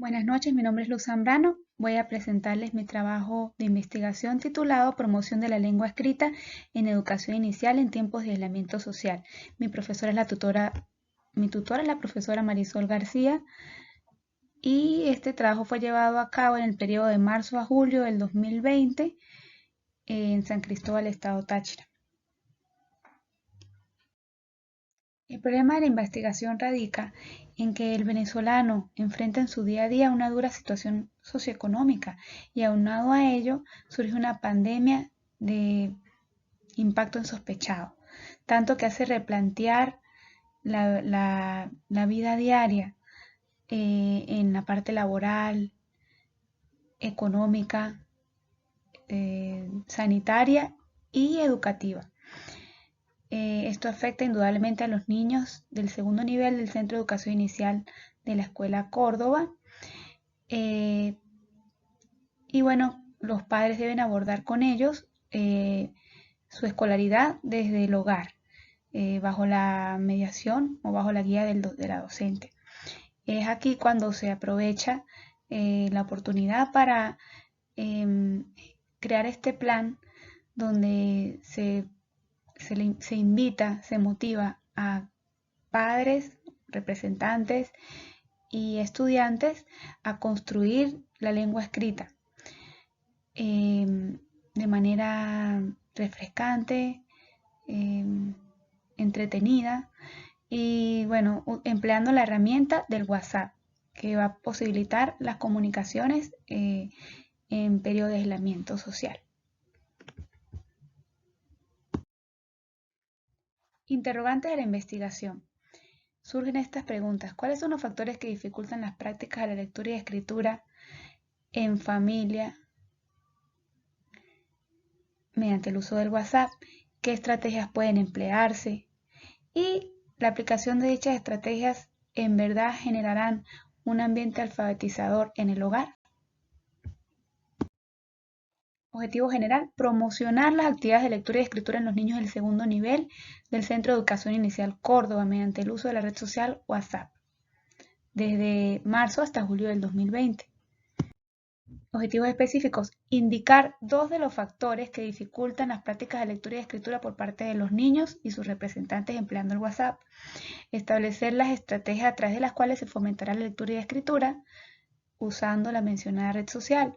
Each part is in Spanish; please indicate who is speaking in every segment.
Speaker 1: Buenas noches, mi nombre es Luz Zambrano. Voy a presentarles mi trabajo de investigación titulado Promoción de la lengua escrita en educación inicial en tiempos de aislamiento social. Mi tutora es la profesora Marisol García y este trabajo fue llevado a cabo en el periodo de marzo a julio del 2020 en San Cristóbal, Estado Táchira. El problema de la investigación radica en que el venezolano enfrenta en su día a día una dura situación socioeconómica y aunado a ello surge una pandemia de impacto insospechado, tanto que hace replantear la vida diaria en la parte laboral, económica, sanitaria y educativa. Esto afecta indudablemente a los niños del segundo nivel del Centro de Educación Inicial de la Escuela Córdoba. Y bueno, los padres deben abordar con ellos su escolaridad desde el hogar, bajo la mediación o bajo la guía de la docente. Es aquí cuando se aprovecha la oportunidad para crear este plan donde se invita, se motiva a padres, representantes y estudiantes a construir la lengua escrita de manera refrescante, entretenida y bueno, empleando la herramienta del WhatsApp que va a posibilitar las comunicaciones en periodo de aislamiento social. Interrogantes de la investigación. Surgen estas preguntas. ¿Cuáles son los factores que dificultan las prácticas de la lectura y escritura en familia mediante el uso del WhatsApp? ¿Qué estrategias pueden emplearse? Y la aplicación de dichas estrategias en verdad generarán un ambiente alfabetizador en el hogar. Objetivo general, promocionar las actividades de lectura y escritura en los niños del segundo nivel del Centro de Educación Inicial Córdoba mediante el uso de la red social WhatsApp, desde marzo hasta julio del 2020. Objetivos específicos, indicar dos de los factores que dificultan las prácticas de lectura y escritura por parte de los niños y sus representantes empleando el WhatsApp. Establecer las estrategias a través de las cuales se fomentará la lectura y escritura usando la mencionada red social.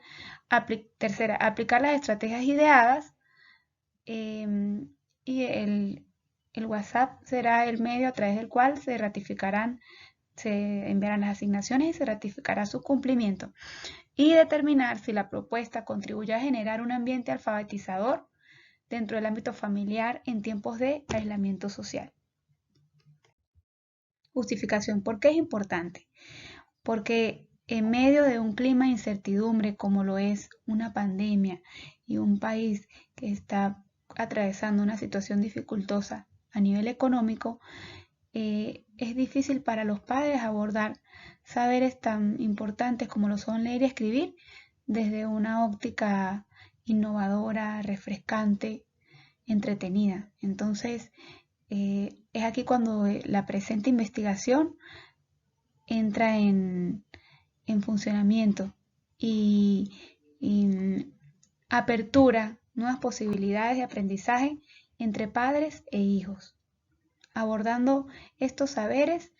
Speaker 1: Tercera, aplicar las estrategias ideadas y el WhatsApp será el medio a través del cual se enviarán las asignaciones y se ratificará su cumplimiento. Y determinar si la propuesta contribuye a generar un ambiente alfabetizador dentro del ámbito familiar en tiempos de aislamiento social. Justificación. ¿Por qué es importante? Porque en medio de un clima de incertidumbre como lo es una pandemia y un país que está atravesando una situación dificultosa a nivel económico, es difícil para los padres abordar saberes tan importantes como lo son leer y escribir desde una óptica innovadora, refrescante, entretenida. Entonces, es aquí cuando la presente investigación entra en funcionamiento y apertura nuevas posibilidades de aprendizaje entre padres e hijos, abordando estos saberes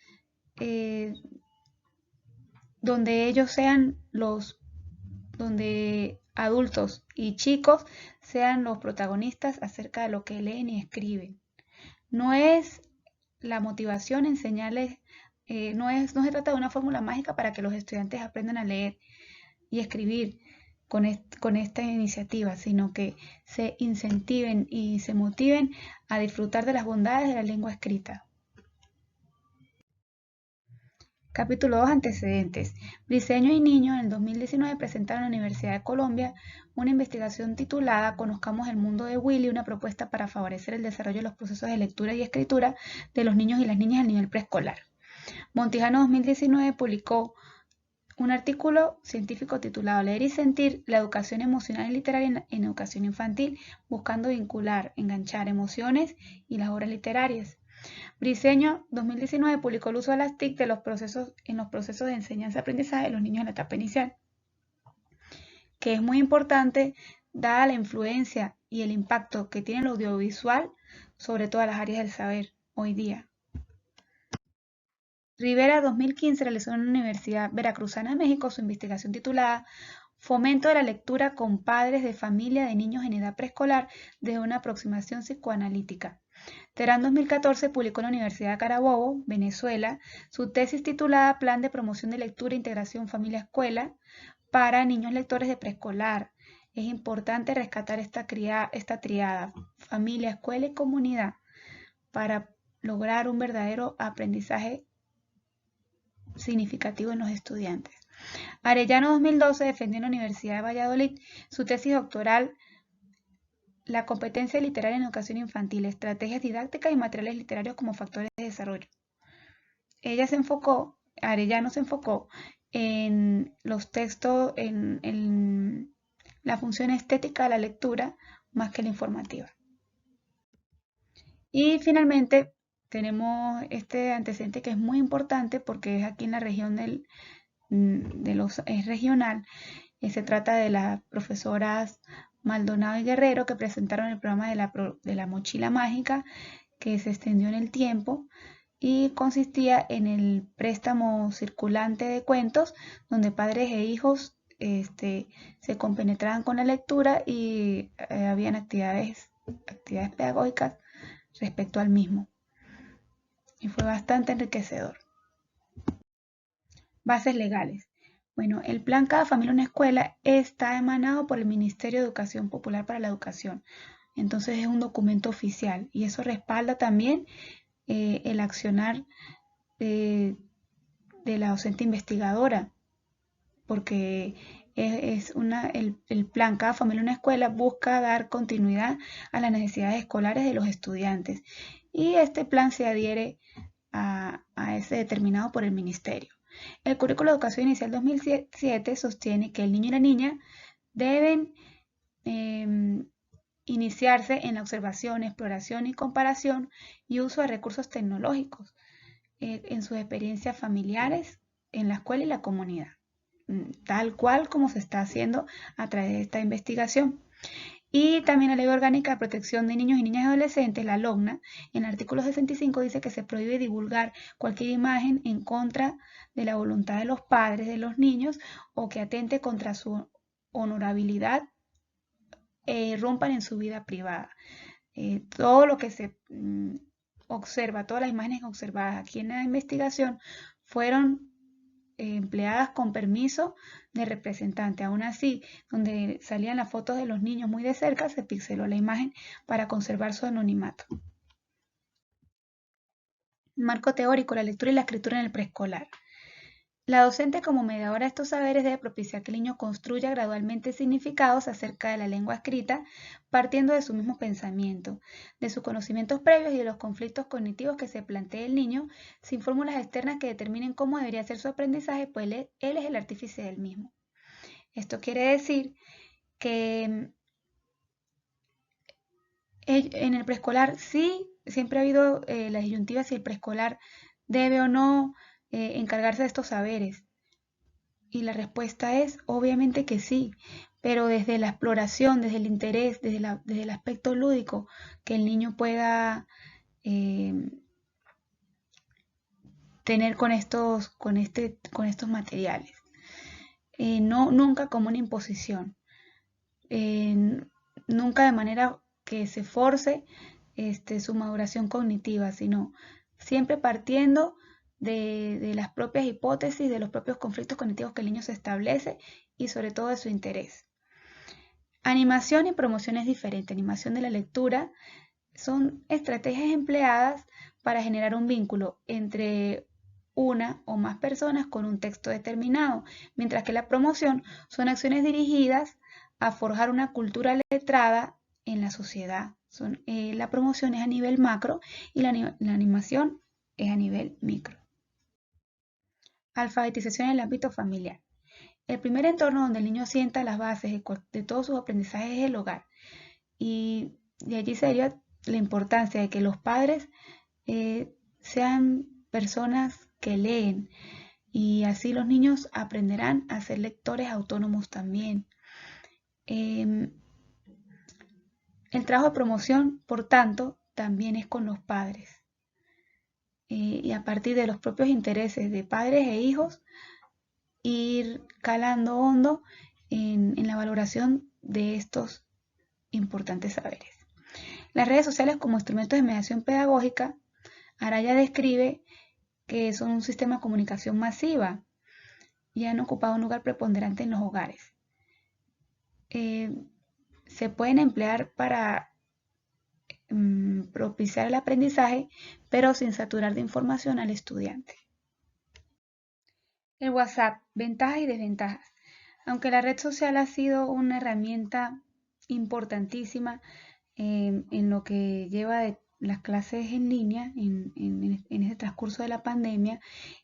Speaker 1: donde ellos sean donde adultos y chicos sean los protagonistas acerca de lo que leen y escriben. No es la motivación enseñarles, no se trata de una fórmula mágica para que los estudiantes aprendan a leer y escribir con esta iniciativa, sino que se incentiven y se motiven a disfrutar de las bondades de la lengua escrita. Capítulo 2. Antecedentes. Briceño y Niño en el 2019 presentaron en la Universidad de Colombia una investigación titulada Conozcamos el mundo de Willy, una propuesta para favorecer el desarrollo de los procesos de lectura y escritura de los niños y las niñas a nivel preescolar. Montijano 2019 publicó un artículo científico titulado Leer y sentir, la educación emocional y literaria en educación infantil, buscando vincular, enganchar emociones y las obras literarias. Briceño, 2019, publicó el uso de las TIC en los procesos de enseñanza-aprendizaje de los niños en la etapa inicial, que es muy importante dada la influencia y el impacto que tiene el audiovisual sobre todas las áreas del saber hoy día. Rivera, 2015, realizó en la Universidad Veracruzana de México su investigación titulada Fomento de la lectura con padres de familia de niños en edad preescolar desde una aproximación psicoanalítica. Terán, 2014, publicó en la Universidad de Carabobo, Venezuela, su tesis titulada Plan de promoción de lectura e integración familia-escuela para niños lectores de preescolar. Es importante rescatar esta triada, familia, escuela y comunidad, para lograr un verdadero aprendizaje significativo en los estudiantes. Arellano, 2012, defendió en la Universidad de Valladolid su tesis doctoral La competencia literaria en educación infantil, estrategias didácticas y materiales literarios como factores de desarrollo. Arellano se enfocó en los textos, en la función estética de la lectura más que la informativa. Y finalmente tenemos este antecedente que es muy importante porque es aquí en la región es regional. Se trata de las profesoras Maldonado y Guerrero, que presentaron el programa de la mochila mágica, que se extendió en el tiempo y consistía en el préstamo circulante de cuentos, donde padres e hijos se compenetraban con la lectura y habían actividades pedagógicas respecto al mismo. Y fue bastante enriquecedor. Bases legales. Bueno, el plan Cada Familia Una Escuela está emanado por el Ministerio de Educación Popular para la Educación. Entonces es un documento oficial y eso respalda también el accionar de la docente investigadora, porque el plan Cada Familia Una Escuela busca dar continuidad a las necesidades escolares de los estudiantes y este plan se adhiere a ese determinado por el ministerio. El Currículo de Educación Inicial 2007 sostiene que el niño y la niña deben iniciarse en la observación, exploración y comparación y uso de recursos tecnológicos en sus experiencias familiares, en la escuela y la comunidad, tal cual como se está haciendo a través de esta investigación. Y también la Ley Orgánica de Protección de Niños y Niñas y Adolescentes, la LOGNA, en el artículo 65 dice que se prohíbe divulgar cualquier imagen en contra de la voluntad de los padres de los niños o que atente contra su honorabilidad e irrumpan en su vida privada. Todo lo que se observa, todas las imágenes observadas aquí en la investigación fueron empleadas con permiso de representante. Aún así, donde salían las fotos de los niños muy de cerca, se pixeló la imagen para conservar su anonimato. Marco teórico, la lectura y la escritura en el preescolar. La docente como mediadora de estos saberes debe propiciar que el niño construya gradualmente significados acerca de la lengua escrita, partiendo de su mismo pensamiento, de sus conocimientos previos y de los conflictos cognitivos que se plantee el niño, sin fórmulas externas que determinen cómo debería ser su aprendizaje, pues él es el artífice del mismo. Esto quiere decir que en el preescolar sí, siempre ha habido la disyuntiva si el preescolar debe o no encargarse de estos saberes. Y la respuesta es obviamente que sí, pero desde la exploración, desde el interés, desde el aspecto lúdico, que el niño pueda tener con estos materiales. Nunca como una imposición, nunca de manera que se force su maduración cognitiva, sino siempre partiendo de las propias hipótesis, de los propios conflictos cognitivos que el niño se establece y sobre todo de su interés. Animación y promoción es diferente. Animación de la lectura son estrategias empleadas para generar un vínculo entre una o más personas con un texto determinado, mientras que la promoción son acciones dirigidas a forjar una cultura letrada en la sociedad. La promoción es a nivel macro y la animación es a nivel micro. Alfabetización en el ámbito familiar. El primer entorno donde el niño sienta las bases de todos sus aprendizajes es el hogar. Y de allí sería la importancia de que los padres sean personas que leen y así los niños aprenderán a ser lectores autónomos también. El trabajo de promoción, por tanto, también es con los padres. Y a partir de los propios intereses de padres e hijos, ir calando hondo en la valoración de estos importantes saberes. Las redes sociales como instrumentos de mediación pedagógica, Araya describe que son un sistema de comunicación masiva y han ocupado un lugar preponderante en los hogares. Se pueden emplear para propiciar el aprendizaje, pero sin saturar de información al estudiante. El WhatsApp, ventajas y desventajas. Aunque la red social ha sido una herramienta importantísima en lo que lleva de las clases en línea, en este transcurso de la pandemia,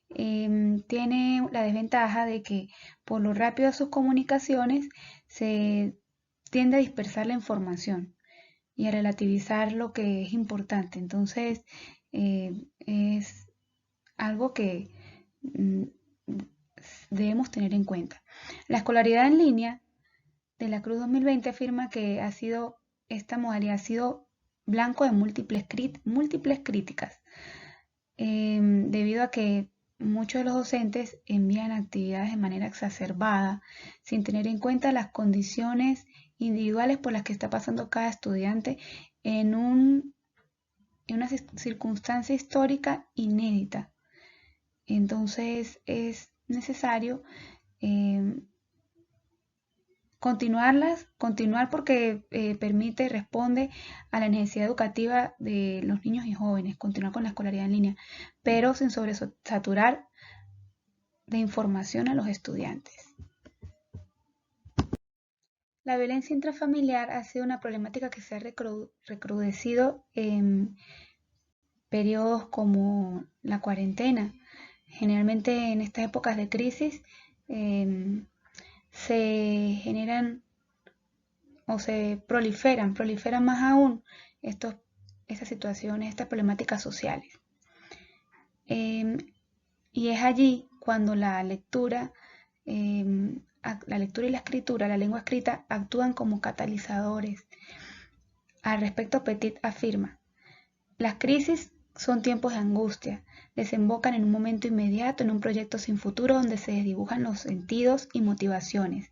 Speaker 1: tiene la desventaja de que por lo rápido de sus comunicaciones se tiende a dispersar la información y a relativizar lo que es importante. Entonces, es algo que debemos tener en cuenta. La escolaridad en línea de la Cruz 2020 afirma que esta modalidad ha sido blanco de múltiples críticas, debido a que muchos de los docentes envían actividades de manera exacerbada, sin tener en cuenta las condiciones individuales por las que está pasando cada estudiante en una circunstancia histórica inédita. Entonces es necesario continuar porque permite y responde a la necesidad educativa de los niños y jóvenes, continuar con la escolaridad en línea, pero sin sobresaturar de información a los estudiantes. La violencia intrafamiliar ha sido una problemática que se ha recrudecido en periodos como la cuarentena. Generalmente en estas épocas de crisis se generan o se proliferan más aún estas situaciones, estas problemáticas sociales. Y es allí cuando la lectura y la escritura, la lengua escrita, actúan como catalizadores. Al respecto, Petit afirma: las crisis son tiempos de angustia, desembocan en un momento inmediato, en un proyecto sin futuro donde se desdibujan los sentidos y motivaciones.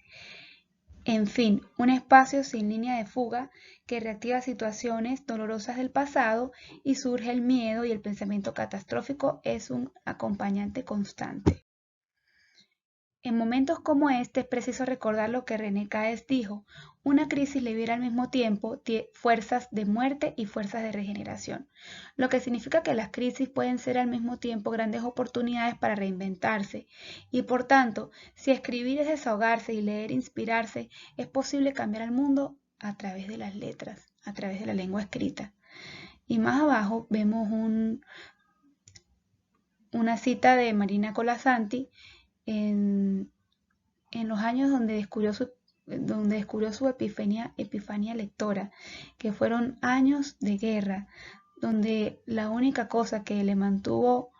Speaker 1: En fin, un espacio sin línea de fuga que reactiva situaciones dolorosas del pasado y surge el miedo y el pensamiento catastrófico es un acompañante constante. En momentos como este es preciso recordar lo que René Caes dijo: una crisis libera al mismo tiempo fuerzas de muerte y fuerzas de regeneración, lo que significa que las crisis pueden ser al mismo tiempo grandes oportunidades para reinventarse y por tanto, si escribir es desahogarse y leer inspirarse, es posible cambiar el mundo a través de las letras, a través de la lengua escrita. Y más abajo vemos una cita de Marina Colasanti en los años donde descubrió su epifanía lectora, que fueron años de guerra, donde la única cosa que le mantuvo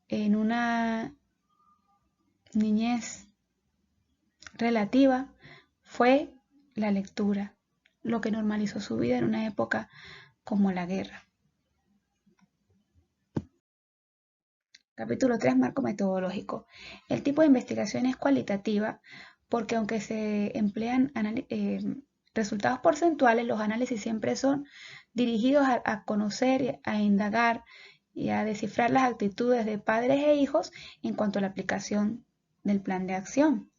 Speaker 1: en una niñez relativa fue la lectura, lo que normalizó su vida en una época como la guerra. Capítulo 3. Marco metodológico. El tipo de investigación es cualitativa porque aunque se emplean resultados porcentuales, los análisis siempre son dirigidos a conocer, a indagar y a descifrar las actitudes de padres e hijos en cuanto a la aplicación del plan de acción.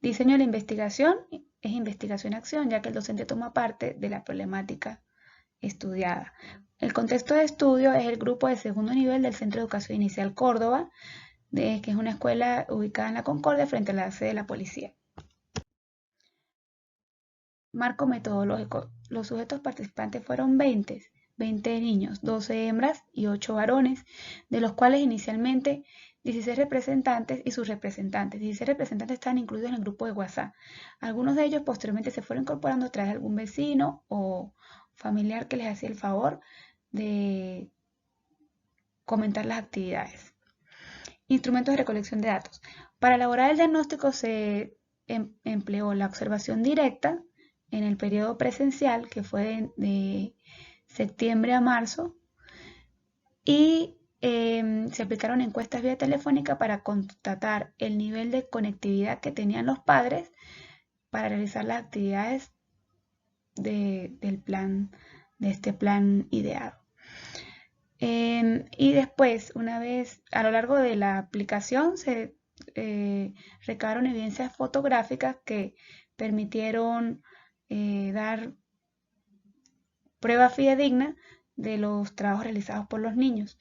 Speaker 1: Diseño de la investigación es investigación-acción, ya que el docente toma parte de la problemática estudiada. El contexto de estudio es el grupo de segundo nivel del Centro de Educación Inicial Córdoba, que es una escuela ubicada en la Concordia frente a la sede de la policía. Marco metodológico. Los sujetos participantes fueron 20 niños, 12 hembras y 8 varones, de los cuales inicialmente 16 representantes y sus representantes. 16 representantes estaban incluidos en el grupo de WhatsApp. Algunos de ellos posteriormente se fueron incorporando a través de algún vecino o familiar que les hacía el favor de comentar las actividades. Instrumentos de recolección de datos. Para elaborar el diagnóstico se empleó la observación directa en el periodo presencial, que fue de septiembre a marzo, y se aplicaron encuestas vía telefónica para constatar el nivel de conectividad que tenían los padres para realizar las actividades de este plan ideado. Y después, una vez a lo largo de la aplicación, se recabaron evidencias fotográficas que permitieron dar prueba fidedigna de los trabajos realizados por los niños.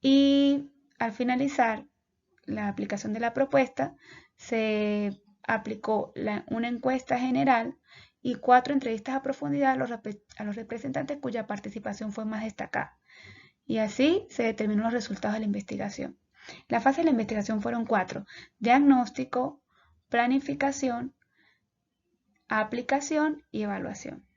Speaker 1: Y al finalizar la aplicación de la propuesta, se aplicó una encuesta general y 4 entrevistas a profundidad a los representantes cuya participación fue más destacada. Y así se determinó los resultados de la investigación. La fase de la investigación fueron 4: diagnóstico, planificación, aplicación y evaluación.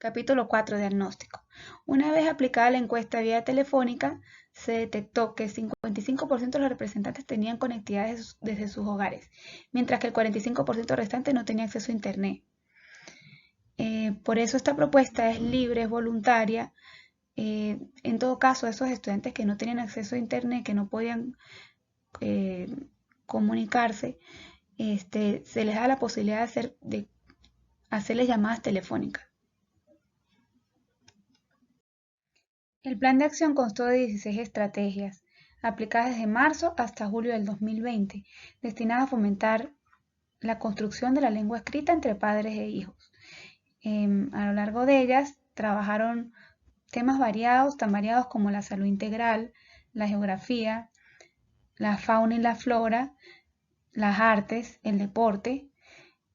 Speaker 1: Capítulo 4. Diagnóstico. Una vez aplicada la encuesta vía telefónica, se detectó que el 55% de los representantes tenían conectividad desde sus hogares, mientras que el 45% restante no tenía acceso a Internet. Por eso esta propuesta es libre, es voluntaria. En todo caso, esos estudiantes que no tenían acceso a Internet, que no podían comunicarse, se les da la posibilidad de hacerles llamadas telefónicas. El plan de acción constó de 16 estrategias, aplicadas desde marzo hasta julio del 2020, destinadas a fomentar la construcción de la lengua escrita entre padres e hijos. A lo largo de ellas trabajaron temas variados, tan variados como la salud integral, la geografía, la fauna y la flora, las artes, el deporte,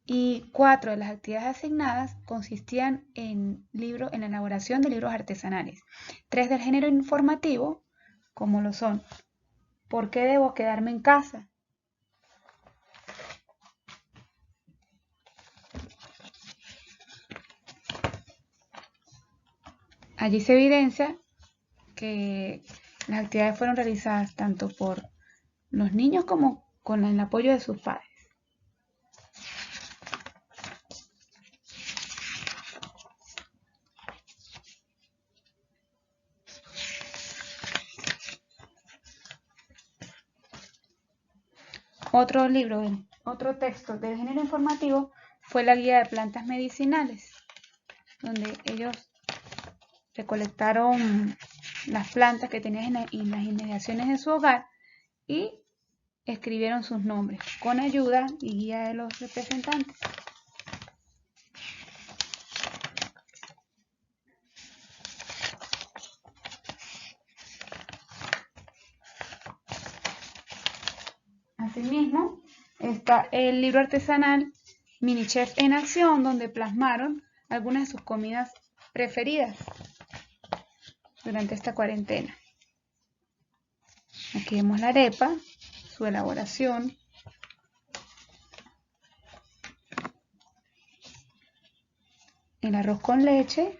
Speaker 1: y 4 de las actividades asignadas consistían en la elaboración de libros artesanales. 3 del género informativo, como lo son: ¿por qué debo quedarme en casa? Allí se evidencia que las actividades fueron realizadas tanto por los niños como con el apoyo de sus padres. Otro texto del género informativo fue la guía de plantas medicinales, donde ellos recolectaron las plantas que tenían en las inmediaciones de su hogar y escribieron sus nombres con ayuda y guía de los representantes. Asimismo, está el libro artesanal Mini Chef en Acción, donde plasmaron algunas de sus comidas preferidas durante esta cuarentena. Aquí vemos la arepa, su elaboración, el arroz con leche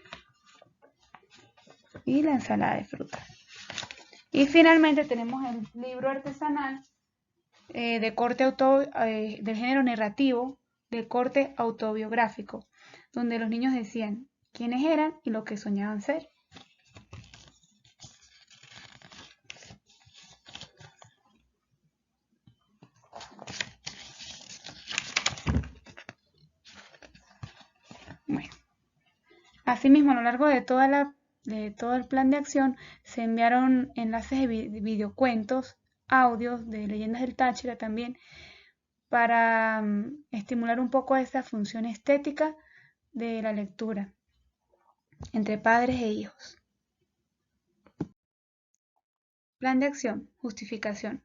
Speaker 1: y la ensalada de frutas. Y finalmente tenemos el libro artesanal de corte del género narrativo, de corte autobiográfico, donde los niños decían quiénes eran y lo que soñaban ser. Bueno, asimismo, a lo largo de todo el plan de acción se enviaron enlaces de videocuentos, audios de Leyendas del Táchira también, para estimular un poco esa función estética de la lectura entre padres e hijos. Plan de acción, justificación.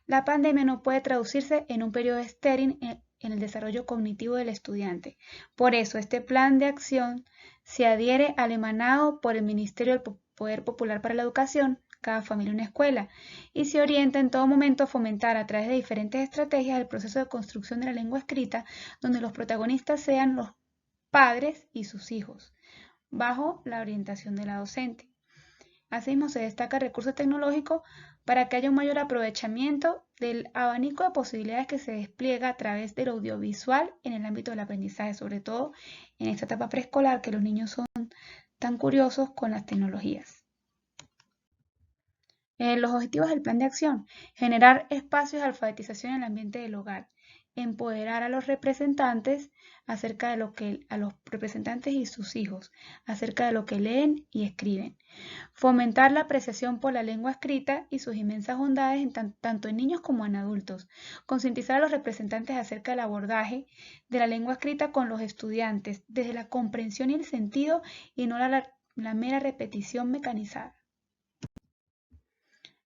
Speaker 1: La pandemia no puede traducirse en un periodo estéril en el desarrollo cognitivo del estudiante. Por eso, este plan de acción se adhiere al emanado por el Ministerio del Poder Popular para la Educación, Cada Familia una Escuela, y se orienta en todo momento a fomentar a través de diferentes estrategias el proceso de construcción de la lengua escrita, donde los protagonistas sean los padres y sus hijos, bajo la orientación de la docente. Asimismo, se destaca el recurso tecnológico para que haya un mayor aprovechamiento del abanico de posibilidades que se despliega a través del audiovisual en el ámbito del aprendizaje, sobre todo en esta etapa preescolar, que los niños son tan curiosos con las tecnologías. Los objetivos del plan de acción: generar espacios de alfabetización en el ambiente del hogar, empoderar a los representantes acerca de lo que a los representantes y sus hijos acerca de lo que leen y escriben, fomentar la apreciación por la lengua escrita y sus inmensas bondades tanto en niños como en adultos, concientizar a los representantes acerca del abordaje de la lengua escrita con los estudiantes desde la comprensión y el sentido y no la mera repetición mecanizada.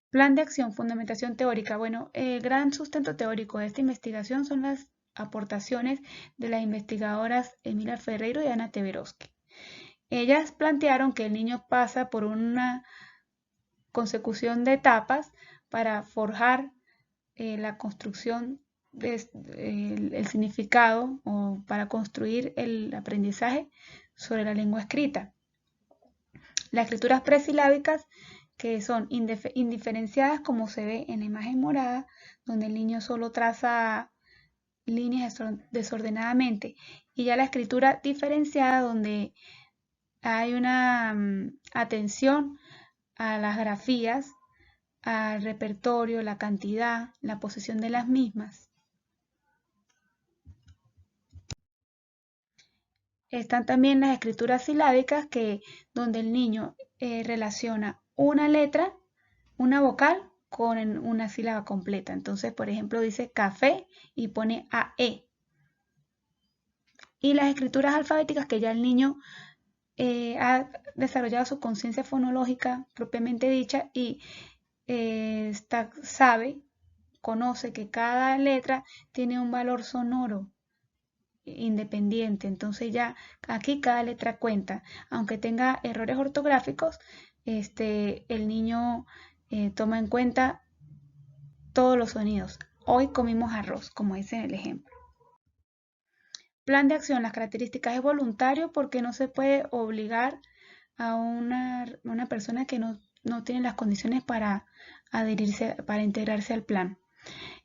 Speaker 1: Plan de acción, fundamentación teórica. Bueno, el gran sustento teórico de esta investigación son las aportaciones de las investigadoras Emilia Ferreiro y Ana Teveroski. Ellas plantearon que el niño pasa por una consecución de etapas para forjar la construcción el significado o para construir el aprendizaje sobre la lengua escrita. Las escrituras presilábicas, que son indiferenciadas, como se ve en la imagen morada, donde el niño solo traza líneas desordenadamente, y ya la escritura diferenciada, donde hay una atención a las grafías, al repertorio, la cantidad, la posición de las mismas. Están también las escrituras silábicas, donde el niño relaciona una letra, una vocal, con una sílaba completa. Entonces, por ejemplo, dice café y pone AE. Y las escrituras alfabéticas, que ya el niño ha desarrollado su conciencia fonológica propiamente dicha y conoce que cada letra tiene un valor sonoro independiente. Entonces ya aquí cada letra cuenta. Aunque tenga errores ortográficos, el niño toma en cuenta todos los sonidos. Hoy comimos arroz, como dice en el ejemplo. Plan de acción. Las características: es voluntario porque no se puede obligar a una persona que no tiene las condiciones para adherirse, para integrarse al plan.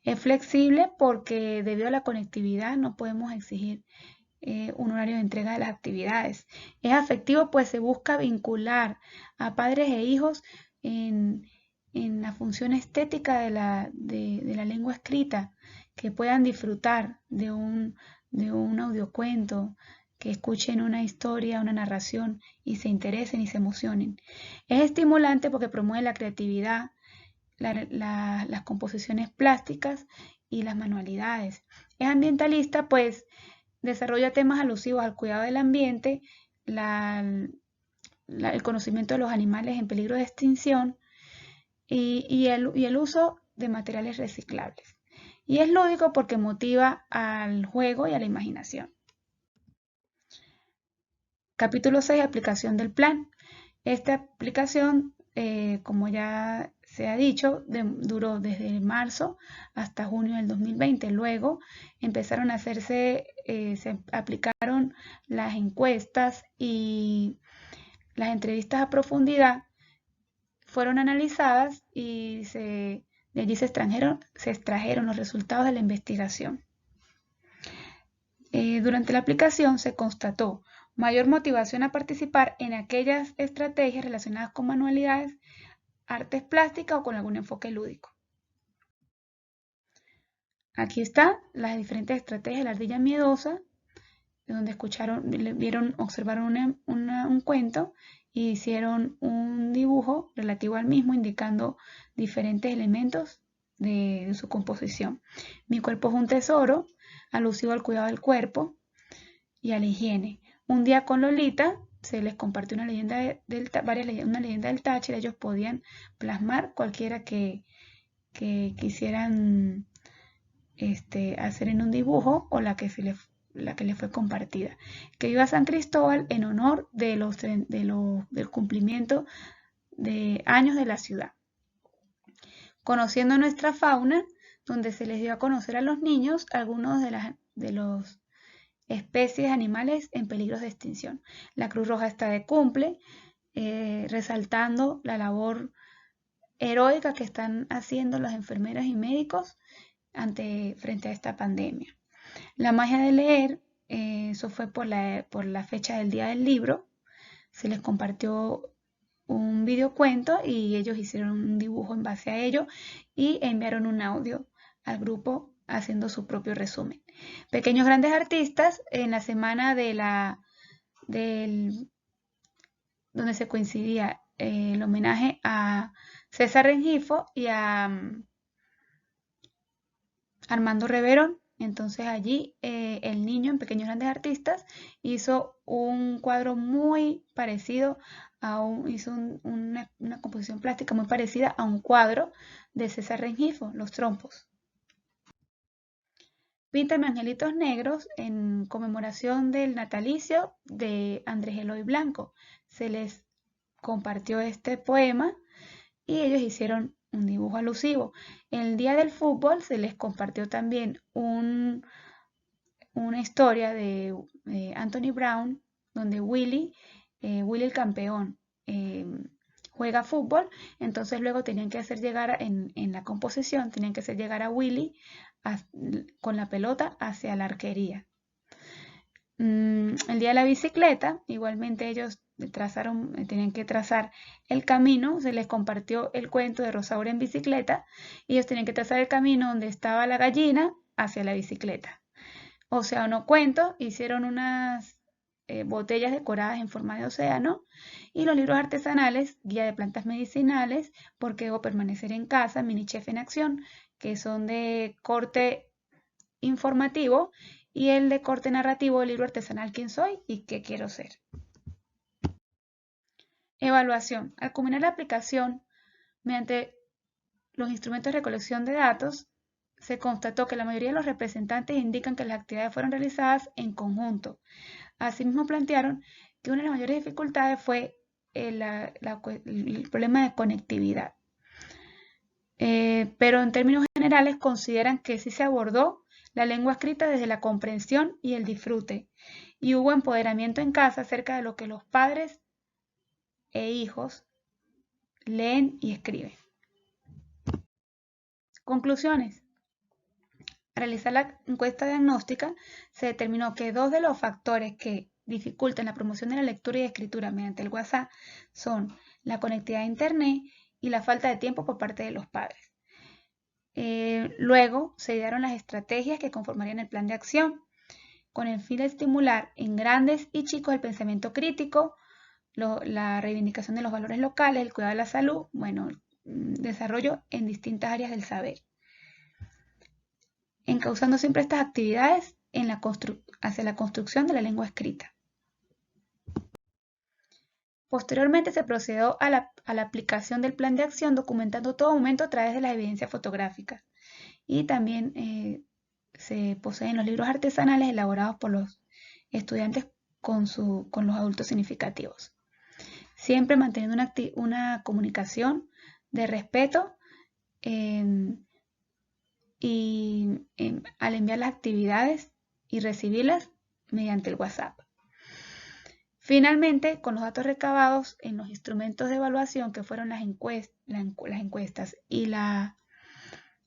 Speaker 1: Es flexible porque debido a la conectividad no podemos exigir un horario de entrega de las actividades. Es afectivo pues se busca vincular a padres e hijos en la función estética de la lengua escrita, que puedan disfrutar de un audiocuento, que escuchen una historia, una narración y se interesen y se emocionen. Es estimulante porque promueve la creatividad, las composiciones plásticas y las manualidades. Es ambientalista pues desarrolla temas alusivos al cuidado del ambiente, el conocimiento de los animales en peligro de extinción y el uso de materiales reciclables. Y es lúdico porque motiva al juego y a la imaginación. Capítulo 6. Aplicación del plan. Esta aplicación, como ya se ha dicho, duró desde marzo hasta junio del 2020. Luego empezaron a hacerse, se aplicaron las encuestas y las entrevistas a profundidad fueron analizadas y de allí se extrajeron los resultados de la investigación. Durante la aplicación se constató mayor motivación a participar en aquellas estrategias relacionadas con manualidades, artes plásticas o con algún enfoque lúdico. Aquí están las diferentes estrategias de la ardilla miedosa, donde observaron un cuento y hicieron un dibujo relativo al mismo, indicando diferentes elementos de su composición. Mi cuerpo es un tesoro, alusivo al cuidado del cuerpo y a la higiene. Un día con Lolita se les compartió una leyenda del Táchira. Ellos podían plasmar cualquiera que quisieran hacer en un dibujo o la que les fue compartida. Que viva San Cristóbal en honor del cumplimiento de años de la ciudad. Conociendo nuestra fauna, donde se les dio a conocer a los niños algunos de los especies animales en peligro de extinción. La Cruz Roja está de cumple resaltando la labor heroica que están haciendo las enfermeras y médicos frente a esta pandemia. La magia de leer, eso fue por la fecha del día del libro, se les compartió un videocuento y ellos hicieron un dibujo en base a ello y enviaron un audio al grupo haciendo su propio resumen. Pequeños Grandes Artistas, en la semana donde se coincidía el homenaje a César Rengifo y a Armando Reverón. Entonces allí el niño en Pequeños Grandes Artistas hizo un cuadro muy parecido hizo una composición plástica muy parecida a un cuadro de César Rengifo, Los Trompos. Píntame Angelitos Negros en conmemoración del natalicio de Andrés Eloy Blanco. Se les compartió este poema y ellos hicieron un dibujo alusivo. El día del fútbol se les compartió también una historia de Anthony Brown, donde Willy el campeón, juega fútbol, entonces luego tenían que hacer llegar en la composición, tenían que hacer llegar a Willy con la pelota hacia la arquería. El día de la bicicleta, igualmente ellos tenían que trazar el camino, se les compartió el cuento de Rosaura en bicicleta, y ellos tenían que trazar el camino donde estaba la gallina hacia la bicicleta. Océano Cuento, hicieron unas botellas decoradas en forma de océano, y los libros artesanales, Guía de Plantas Medicinales, Por qué debo permanecer en casa, Mini Chef en Acción, que son de corte informativo, y el de corte narrativo, el libro artesanal ¿Quién soy y qué quiero ser? Evaluación. Al culminar la aplicación mediante los instrumentos de recolección de datos, se constató que la mayoría de los representantes indican que las actividades fueron realizadas en conjunto. Asimismo plantearon que una de las mayores dificultades fue el problema de conectividad. Pero en términos generales consideran que sí se abordó la lengua escrita desde la comprensión y el disfrute, y hubo empoderamiento en casa acerca de lo que los padres e hijos leen y escriben. Conclusiones. Al realizar la encuesta diagnóstica, se determinó que 2 de los factores que dificultan la promoción de la lectura y escritura mediante el WhatsApp son la conectividad a Internet y la falta de tiempo por parte de los padres. Luego se idearon las estrategias que conformarían el plan de acción, con el fin de estimular en grandes y chicos el pensamiento crítico, la reivindicación de los valores locales, el cuidado de la salud, desarrollo en distintas áreas del saber. Encauzando siempre estas actividades hacia la construcción de la lengua escrita. Posteriormente se procedió a la aplicación del plan de acción, documentando todo momento a través de las evidencias fotográficas. Y también se poseen los libros artesanales elaborados por los estudiantes con los adultos significativos. Siempre manteniendo una comunicación de respeto al enviar las actividades y recibirlas mediante el WhatsApp. Finalmente, con los datos recabados en los instrumentos de evaluación que fueron las encuestas y la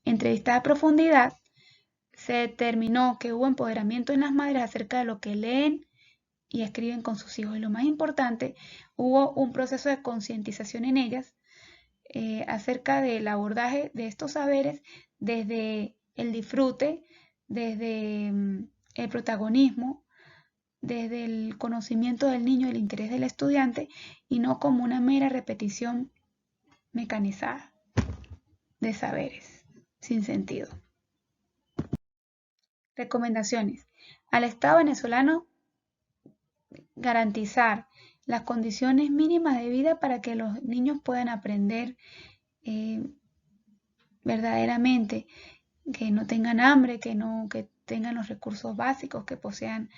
Speaker 1: entrevista a profundidad, se determinó que hubo empoderamiento en las madres acerca de lo que leen y escriben con sus hijos. Y lo más importante, hubo un proceso de concientización en ellas acerca del abordaje de estos saberes desde el disfrute, desde el protagonismo, desde el conocimiento del niño, el interés del estudiante, y no como una mera repetición mecanizada de saberes sin sentido. Recomendaciones. Al Estado venezolano garantizar las condiciones mínimas de vida para que los niños puedan aprender verdaderamente, que no tengan hambre, que tengan los recursos básicos, que posean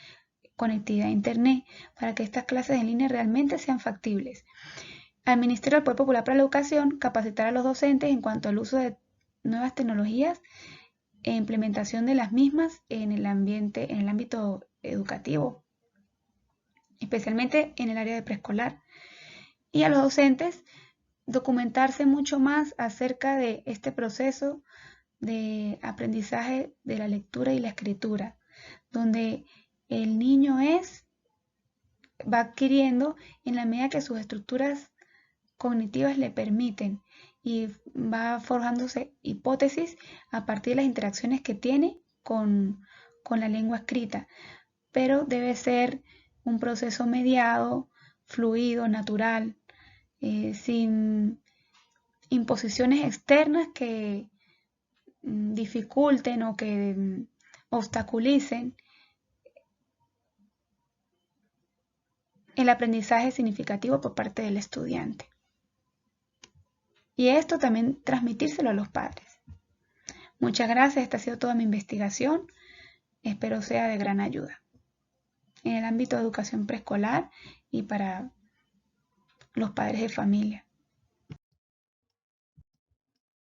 Speaker 1: conectividad a Internet, para que estas clases en línea realmente sean factibles. Al Ministerio del Poder Popular para la Educación, capacitar a los docentes en cuanto al uso de nuevas tecnologías e implementación de las mismas en el ámbito educativo, especialmente en el área de preescolar. Y a los docentes documentarse mucho más acerca de este proceso de aprendizaje de la lectura y la escritura, donde el niño va adquiriendo en la medida que sus estructuras cognitivas le permiten y va forjándose hipótesis a partir de las interacciones que tiene con la lengua escrita, pero debe ser un proceso mediado, fluido, natural, sin imposiciones externas que dificulten o que obstaculicen el aprendizaje significativo por parte del estudiante. Y esto también transmitírselo a los padres. Muchas gracias, esta ha sido toda mi investigación. Espero sea de gran ayuda en el ámbito de educación preescolar y para los padres de familia.